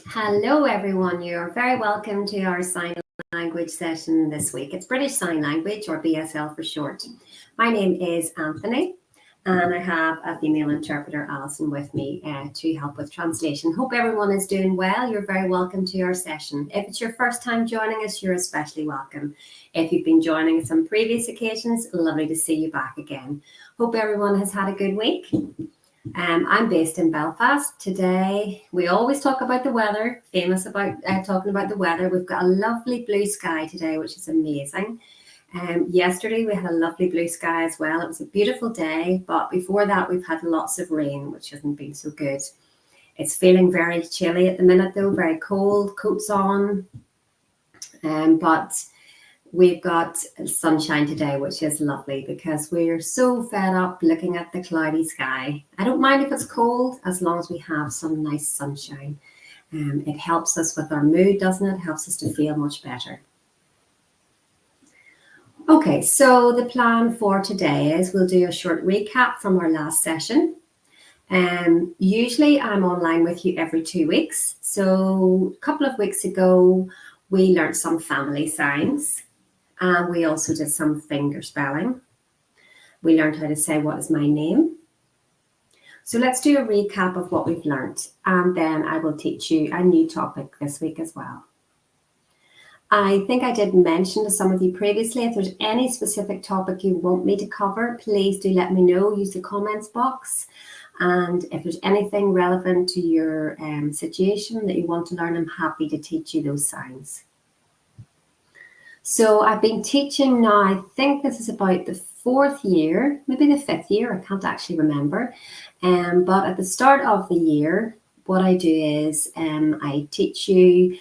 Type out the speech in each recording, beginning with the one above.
Hello, everyone. You're very welcome to our sign language session this week. It's British Sign Language, or BSL for short. My name is Anthony, and I have a female interpreter, Alison, with me to help with translation. Hope everyone is doing well. You're very welcome to our session. If it's your first time joining us, you're especially welcome. If you've been joining us on previous occasions, lovely to see you back again. Hope everyone has had a good week. I'm based in Belfast. Today, we always talk about the weather, famous about talking about the weather. We've got a lovely blue sky today, which is amazing. Yesterday, we had a lovely blue sky as well. It was a beautiful day, but before that, we've had lots of rain, which hasn't been so good. It's feeling very chilly at the minute, though, very cold, coats on. But we've got sunshine today, which is lovely because we're so fed up looking at the cloudy sky. I don't mind if it's cold as long as we have some nice sunshine. It helps us with our mood, doesn't it? It helps us to feel much better. Okay, so the plan for today is we'll do a short recap from our last session. Usually I'm online with you every 2 weeks. So a couple of weeks ago, we learned some family signs. And we also did some finger spelling. We learned how to say, "What is my name?" So let's do a recap of what we've learned. And then I will teach you a new topic this week as well. I think I did mention to some of you previously, if there's any specific topic you want me to cover, please do let me know. Use the comments box. And if there's anything relevant to your situation that you want to learn, I'm happy to teach you those signs. So I've been teaching now, I think this is about the 4th year, maybe the 5th year, I can't actually remember. But at the start of the year, what I do is I teach you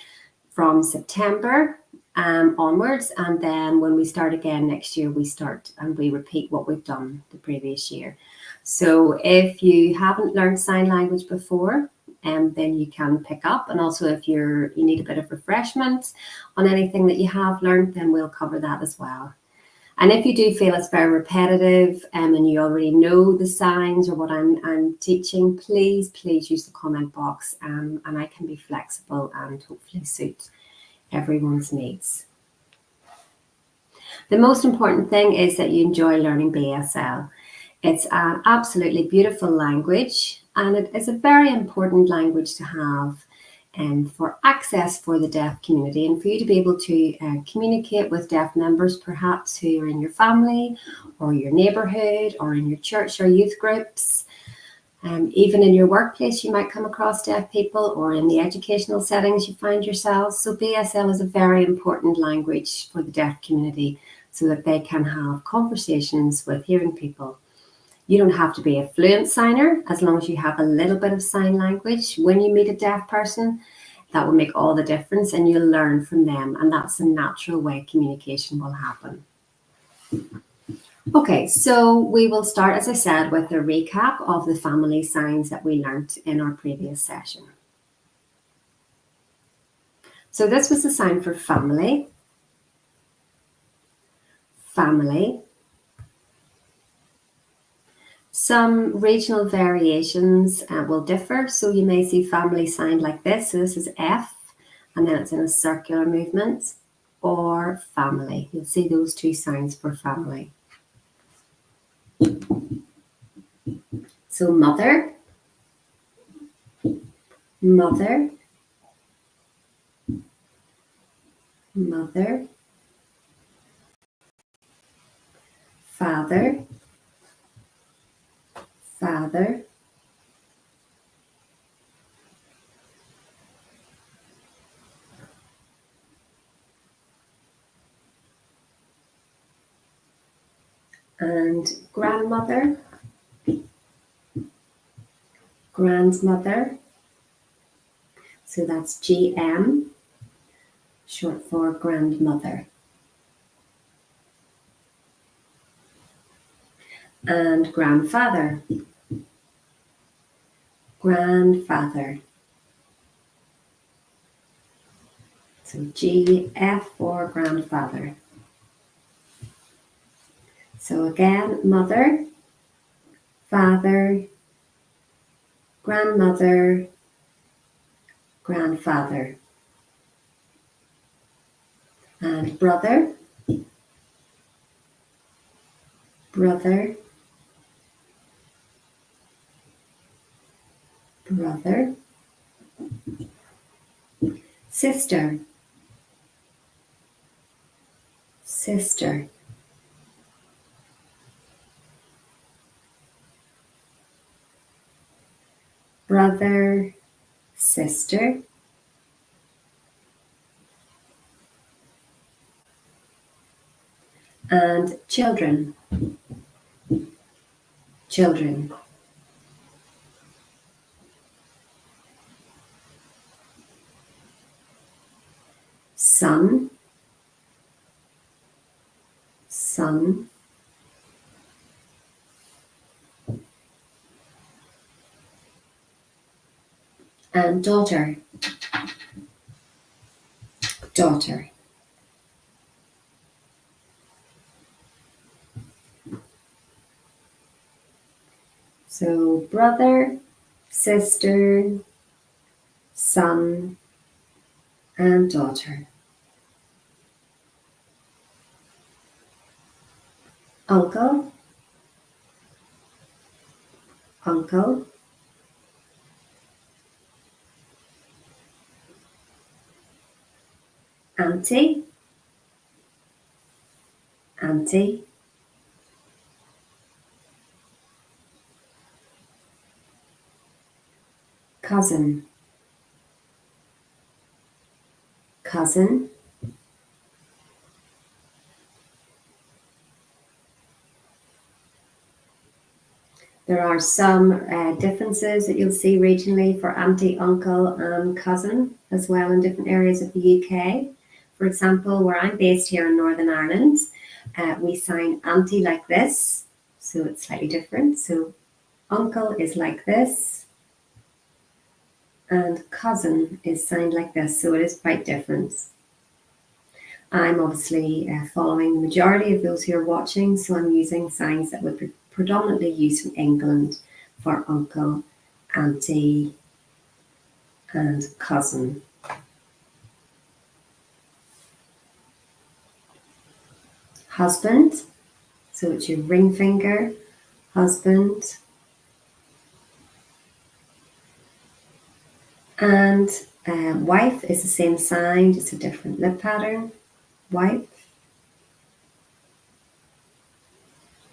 from September onwards. And then when we start again next year, we start and we repeat what we've done the previous year. So if you haven't learned sign language before, then you can pick up. And also if you need a bit of refreshment on anything that you have learned, then we'll cover that as well. And if you do feel it's very repetitive and you already know the signs or what I'm teaching, please use the comment box and I can be flexible and hopefully suit everyone's needs. The most important thing is that you enjoy learning BSL. It's an absolutely beautiful language, and it is a very important language to have for access for the deaf community and for you to be able to communicate with deaf members, perhaps who are in your family or your neighbourhood or in your church or youth groups. Even in your workplace, you might come across deaf people, or in the educational settings you find yourselves. So BSL is a very important language for the deaf community so that they can have conversations with hearing people. You don't have to be a fluent signer as long as you have a little bit of sign language. When you meet a deaf person, that will make all the difference and you'll learn from them. And that's a natural way communication will happen. Okay, so we will start, as I said, with a recap of the family signs that we learnt in our previous session. So this was the sign for family. Family. Some regional variations will differ. So you may see family signed like this. So this is F, and then it's in a circular movement, or family. You'll see those two signs for family. So mother, mother, mother, father, father, and grandmother, grandmother. So that's GM, short for grandmother. And grandfather, grandfather. So GF for grandfather. So again, mother, father, grandmother, grandfather. And brother, brother, brother. Sister, sister. Brother, sister. And children, children. Son, son. And daughter, daughter. So brother, sister, son, and daughter. Uncle, uncle. Auntie, auntie. Cousin, cousin. There are some differences that you'll see regionally for auntie, uncle, and cousin as well in different areas of the UK. For example, where I'm based here in Northern Ireland, we sign auntie like this, so it's slightly different. So uncle is like this, and cousin is signed like this, so it is quite different. I'm obviously following the majority of those who are watching, so I'm using signs that would be predominantly used in England for uncle, auntie, and cousin. Husband, so it's your ring finger, husband. And wife is the same sign, just a different lip pattern, wife.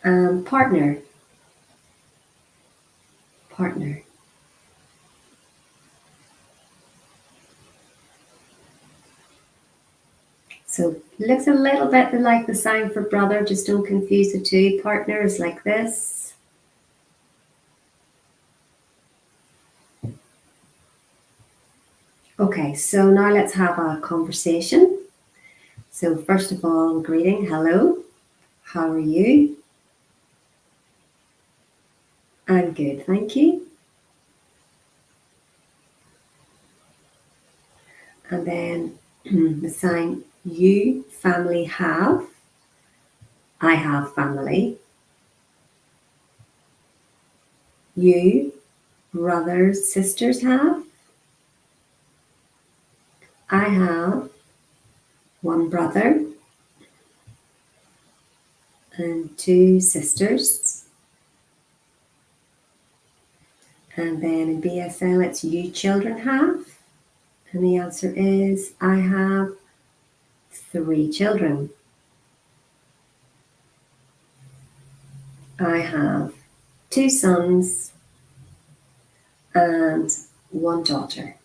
And partner, partner. So it looks a little bit like the sign for brother, just don't confuse the two. Partner is like this. Okay, so now let's have a conversation. So first of all, greeting, hello, how are you? I'm good, thank you. And then the sign you, family, have. I have family. You, brothers, sisters, have. I have one brother and two sisters. And then in BSL, it's you children have. And the answer is I have 3 children. I have 2 sons and 1 daughter.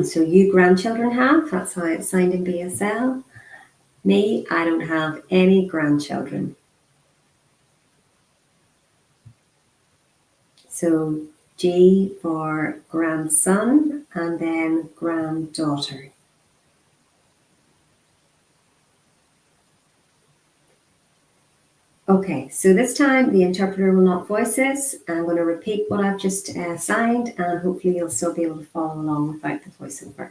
So you grandchildren have, that's how it's signed in BSL. Me, I don't have any grandchildren. So G for grandson and then granddaughter. Okay, so this time the interpreter will not voice this. I'm going to repeat what I've just signed, and hopefully you'll still be able to follow along without the voiceover.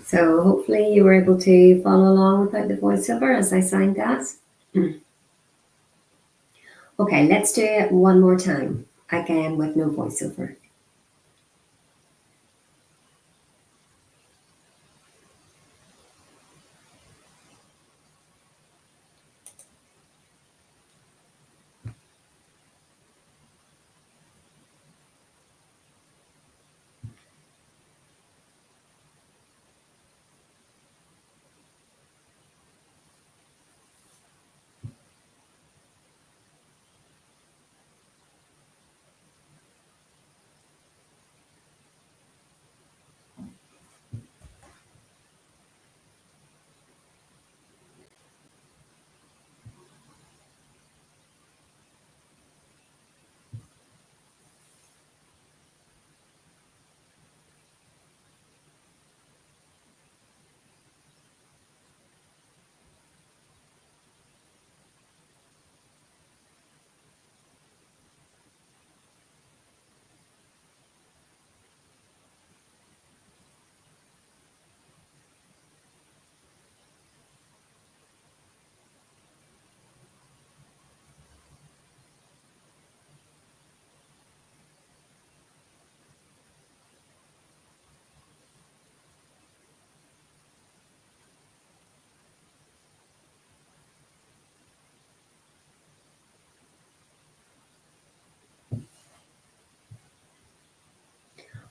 So hopefully you were able to follow along without the voiceover as I signed that. Okay, let's do it one more time, again with no voiceover.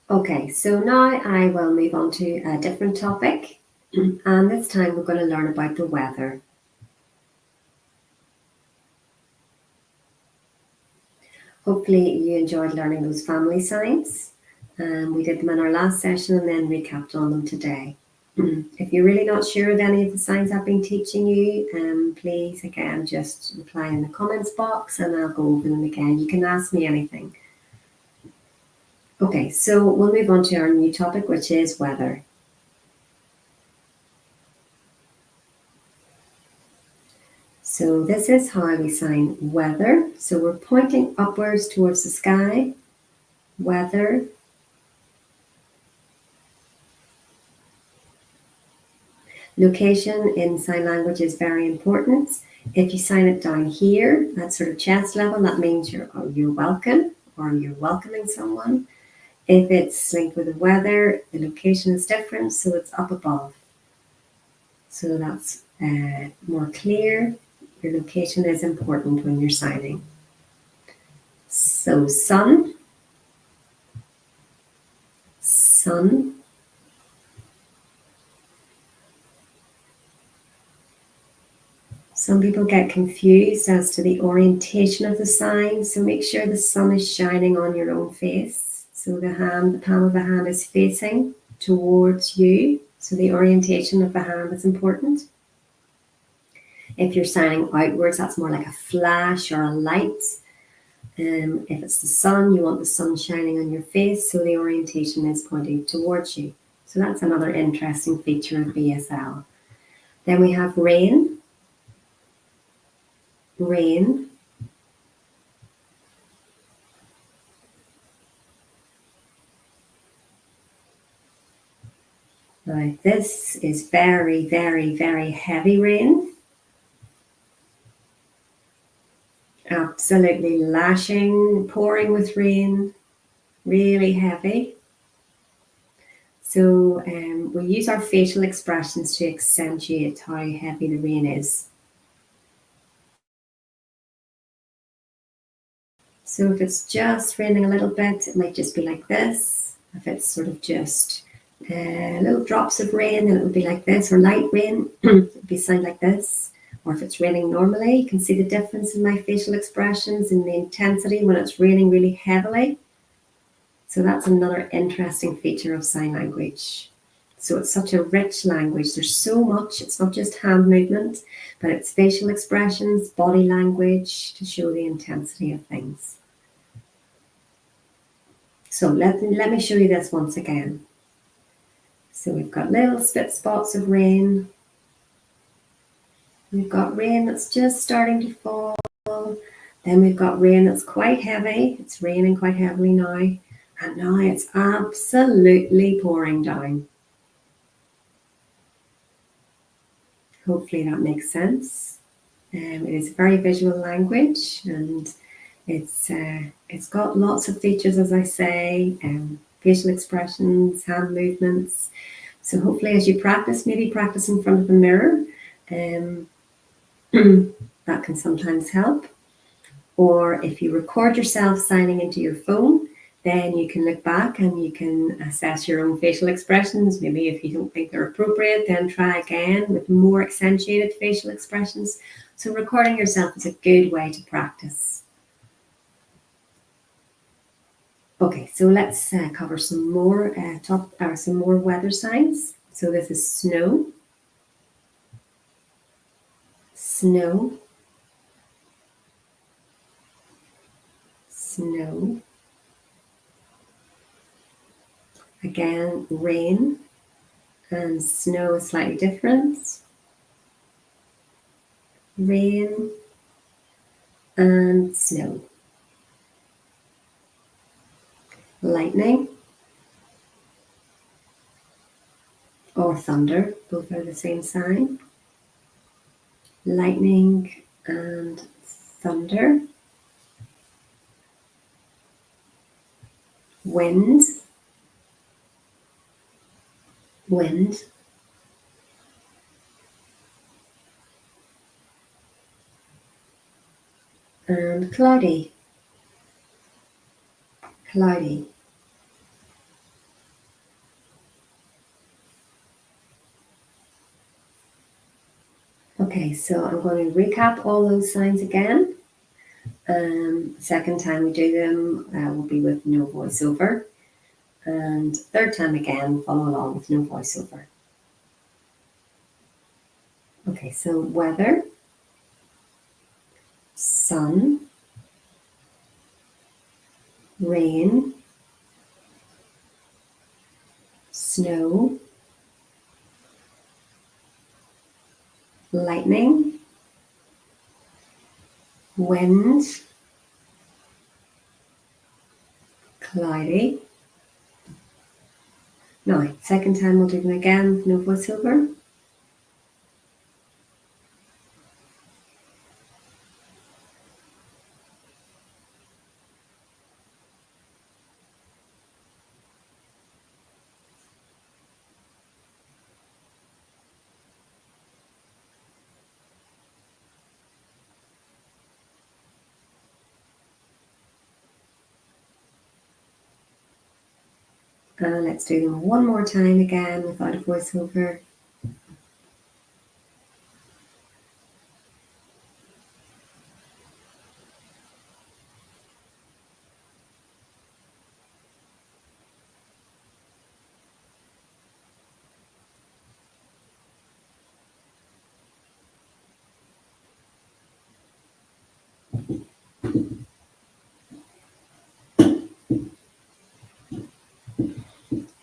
Okay, so now I will move on to a different topic, and this time we're going to learn about the weather. Hopefully you enjoyed learning those family signs. We did them in our last session and then recapped on them today. If you're really not sure of any of the signs I've been teaching you, please again just reply in the comments box and I'll go over them again. You can ask me anything. Okay, so we'll move on to our new topic, which is weather. So this is how we sign weather. So we're pointing upwards towards the sky, weather. Location in sign language is very important. If you sign it down here, that sort of chest level, that means you're welcome or you're welcoming someone. If it's linked with the weather, the location is different, so it's up above. So that's more clear. Your location is important when you're signing. So sun. Some people get confused as to the orientation of the sign, so make sure the sun is shining on your own face. So the palm of the hand is facing towards you, so the orientation of the hand is important. If you're signing outwards, that's more like a flash or a light. If it's the sun, you want the sun shining on your face, so the orientation is pointing towards you. So that's another interesting feature of BSL. Then we have rain. Rain. Now this is very, very, very heavy rain. Absolutely lashing, pouring with rain, really heavy. So we use our facial expressions to accentuate how heavy the rain is. So if it's just raining a little bit, it might just be like this. If it's sort of just little drops of rain, then it would be like this, or light rain, it would be sound like this. Or if it's raining normally, you can see the difference in my facial expressions and the intensity when it's raining really heavily. So that's another interesting feature of sign language. So it's such a rich language. There's so much. It's not just hand movement, but it's facial expressions, body language to show the intensity of things. So let me show you this once again. So we've got little spit spots of rain. We've got rain that's just starting to fall. Then we've got rain that's quite heavy. It's raining quite heavily now. And now it's absolutely pouring down. Hopefully that makes sense. It is a very visual language, and it's got lots of features, as I say, facial expressions, hand movements. So hopefully as you practice, maybe practice in front of a mirror, that can sometimes help. Or if you record yourself signing into your phone, then you can look back and you can assess your own facial expressions. Maybe if you don't think they're appropriate, then try again with more accentuated facial expressions. So recording yourself is a good way to practice. Okay, so let's cover some more some more weather signs. So this is snow, snow, snow. Again, rain and snow is slightly different. Rain and snow. Lightning or thunder, both are the same sign. Lightning and thunder. Wind, wind. And cloudy, cloudy. Okay, so I'm going to recap all those signs again. Second time we do them will be with no voiceover. And third time again, follow along with no voiceover. Okay, so weather, sun, rain, snow, lightning, wind, cloudy. Now, second time we'll do them again with no voiceover. Let's do them one more time again without a voiceover.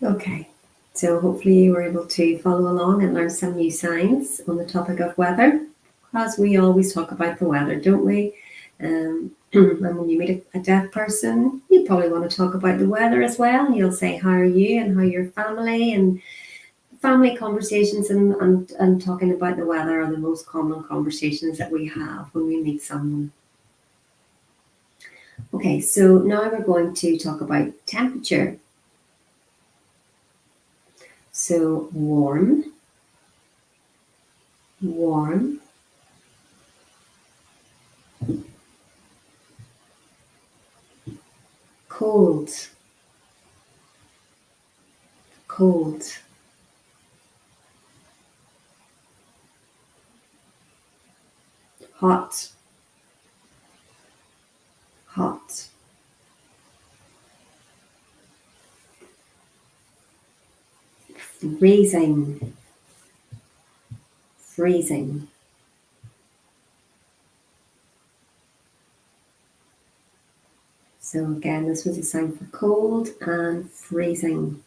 Okay, so hopefully you were able to follow along and learn some new signs on the topic of weather, because we always talk about the weather, don't we? And when you meet a deaf person, you probably want to talk about the weather as well. You'll say, how are you and how your family, and family conversations and talking about the weather are the most common conversations that we have when we meet someone. Okay, so now we're going to talk about temperature. So warm, warm, cold, cold, hot, hot, freezing, freezing, so again, this was a sign for cold and freezing.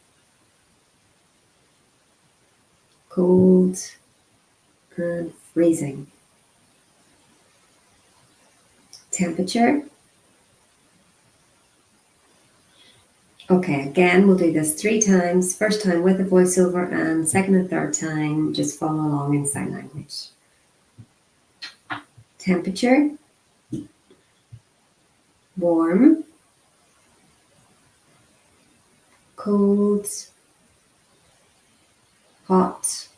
Cold and freezing. Temperature, Okay, again, we'll do this 3 times. First time with a voiceover, and second and third time, just follow along in sign language. Temperature, warm, cold, hot,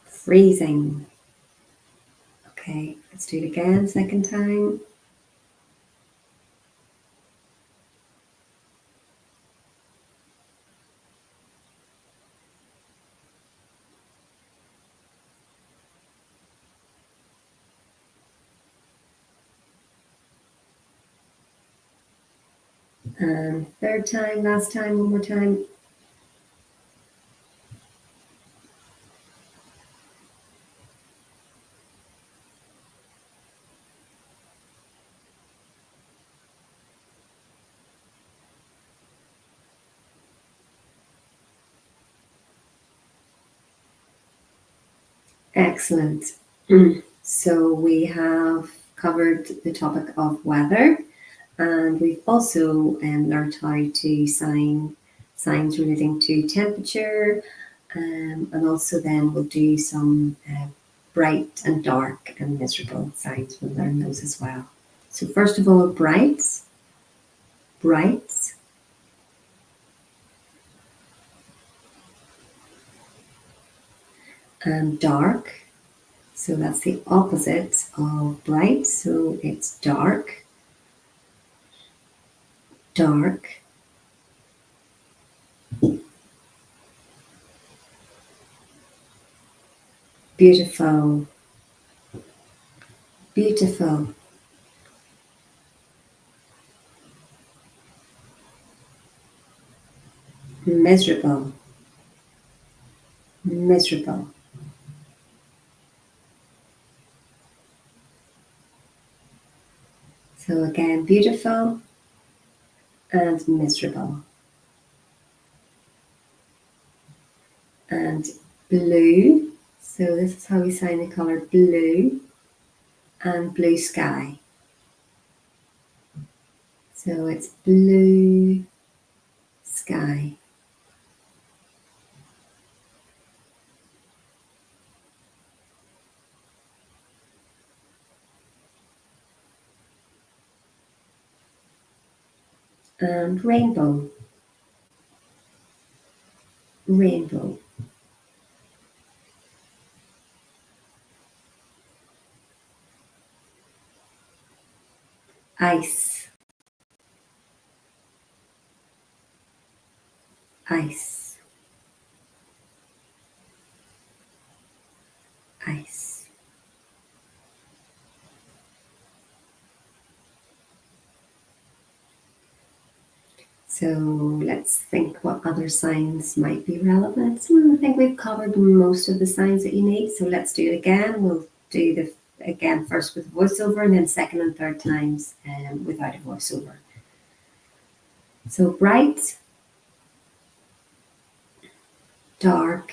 freezing. Okay, let's do it again, second time. And third time, last time, one more time. Excellent. So we have covered the topic of weather, and we've also learned how to signs relating to temperature, and also then we'll do some bright and dark and miserable signs. We'll learn those as well. So first of all, bright, bright, and dark. So that's the opposite of bright. So it's dark, dark, beautiful, beautiful, miserable, miserable. So again, beautiful and miserable. And blue. So this is how we sign the color blue, and blue sky. So it's blue sky. And rainbow, rainbow. Ice, ice, ice. So let's think what other signs might be relevant. I think we've covered most of the signs that you need. So let's do it again. We'll do the again first with voiceover, and then second and third times without a voiceover. So bright, dark,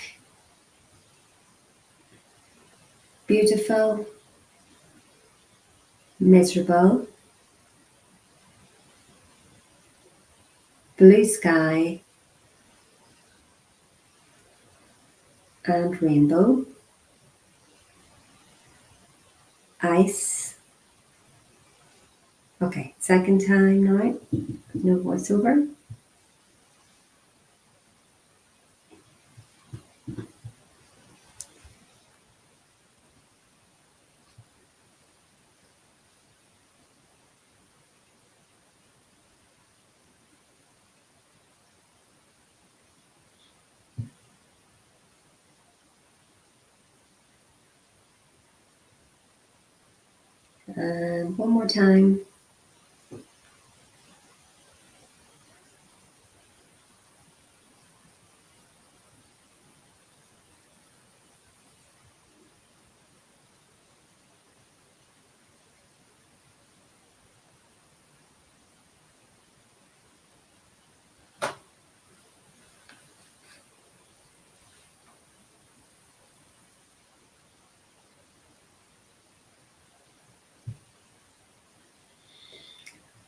beautiful, miserable, blue sky, and rainbow, ice. Okay, second time now, no voiceover. And one more time.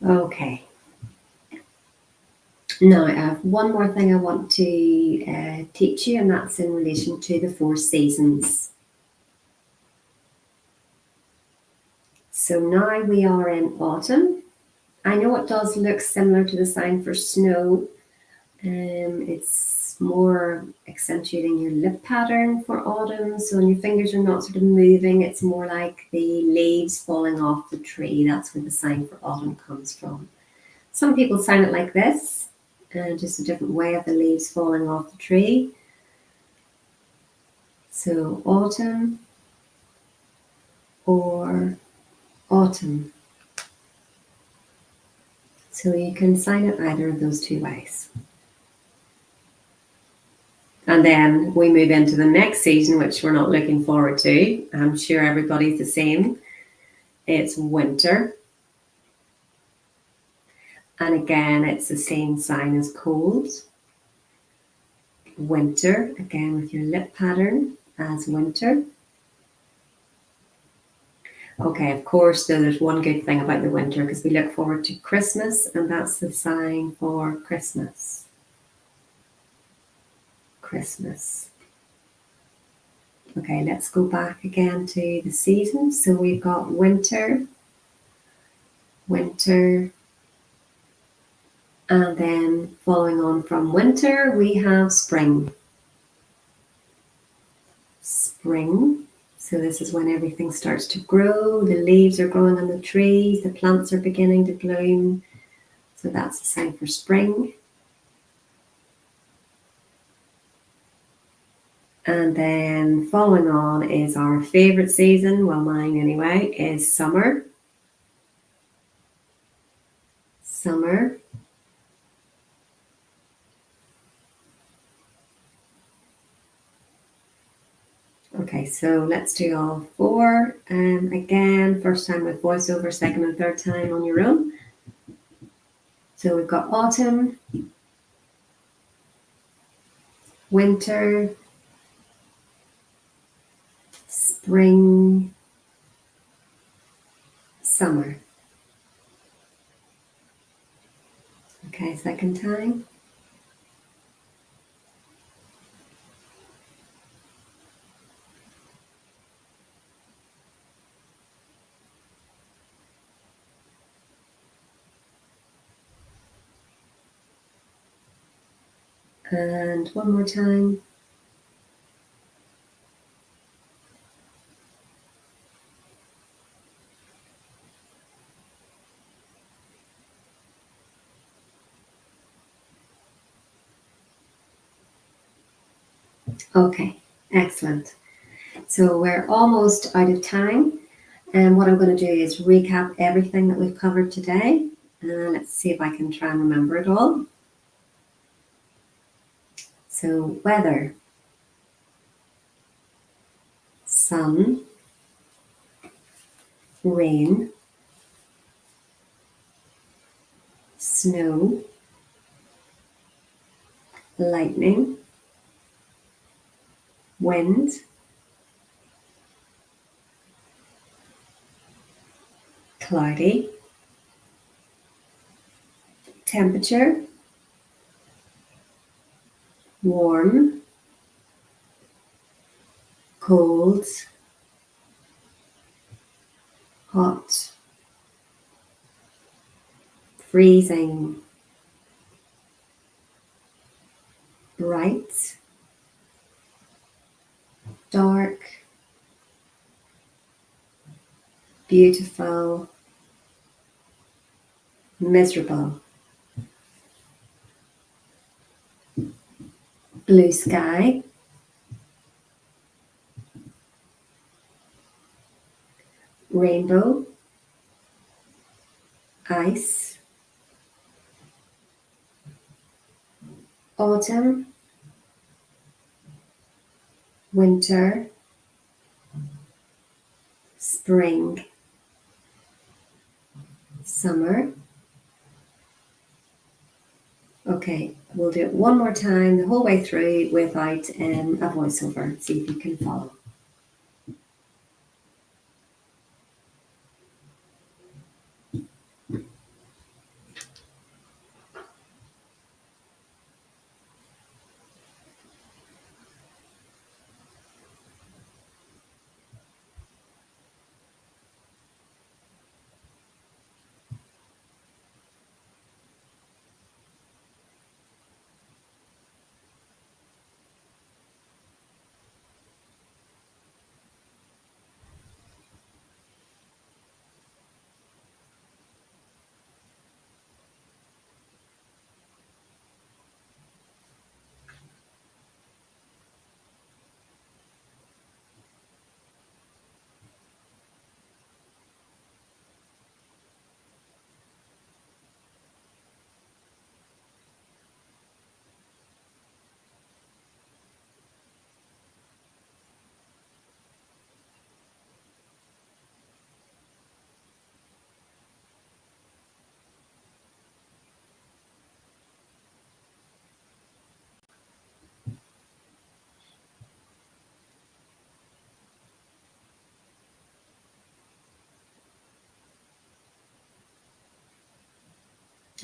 Okay. Now, I have one more thing I want to teach you, and that's in relation to the 4 seasons. So now we are in autumn. I know it does look similar to the sign for snow. It's more accentuating your lip pattern for autumn. So when your fingers are not sort of moving, it's more like the leaves falling off the tree. That's where the sign for autumn comes from. Some people sign it like this, just a different way of the leaves falling off the tree. So autumn or autumn. So you can sign it either of those 2 ways. And then we move into the next season, which we're not looking forward to. I'm sure everybody's the same. It's winter. And again, it's the same sign as cold. Winter, again with your lip pattern as winter. Okay, of course, though, there's one good thing about the winter because we look forward to Christmas, and that's the sign for Christmas. Christmas. Okay, let's go back again to the seasons. So we've got winter, winter, and then following on from winter, we have spring. Spring. So this is when everything starts to grow. The leaves are growing on the trees. The plants are beginning to bloom. So that's the sign for spring. And then following on is our favorite season, well, mine anyway, is summer. Summer. Okay, so let's do all 4. Again, first time with voiceover, second and third time on your own. So we've got autumn, winter, spring, summer. Okay, second time. And one more time. Okay, excellent. So we're almost out of time. And what I'm going to do is recap everything that we've covered today. Let's see if I can try and remember it all. So weather, sun, rain, snow, lightning, wind, cloudy, temperature, warm, cold, hot, freezing, bright, dark, beautiful, miserable, blue sky, rainbow, ice, autumn, winter, spring, summer. Okay, we'll do it one more time the whole way through without a voiceover. See if you can follow.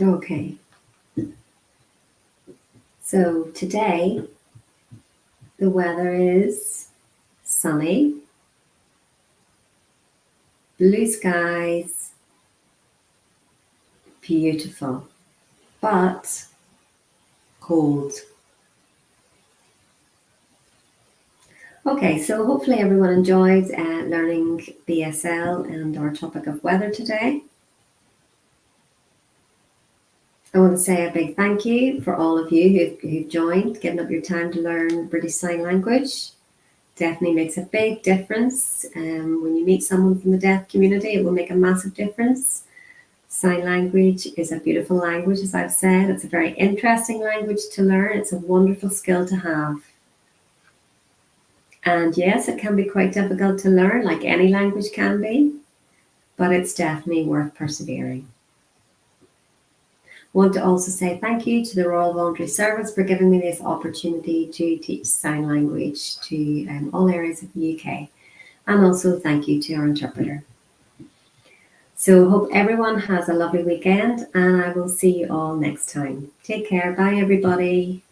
Okay. So today the weather is sunny, blue skies, beautiful, but cold. Okay, so hopefully everyone enjoyed learning BSL and our topic of weather today. I want to say a big thank you for all of you who've joined, given up your time to learn British Sign Language. Definitely makes a big difference. When you meet someone from the deaf community, it will make a massive difference. Sign language is a beautiful language, as I've said. It's a very interesting language to learn. It's a wonderful skill to have. And yes, it can be quite difficult to learn, like any language can be, but it's definitely worth persevering. I want to also say thank you to the Royal Voluntary Service for giving me this opportunity to teach sign language to all areas of the UK. And also thank you to our interpreter. So hope everyone has a lovely weekend, and I will see you all next time. Take care. Bye, everybody.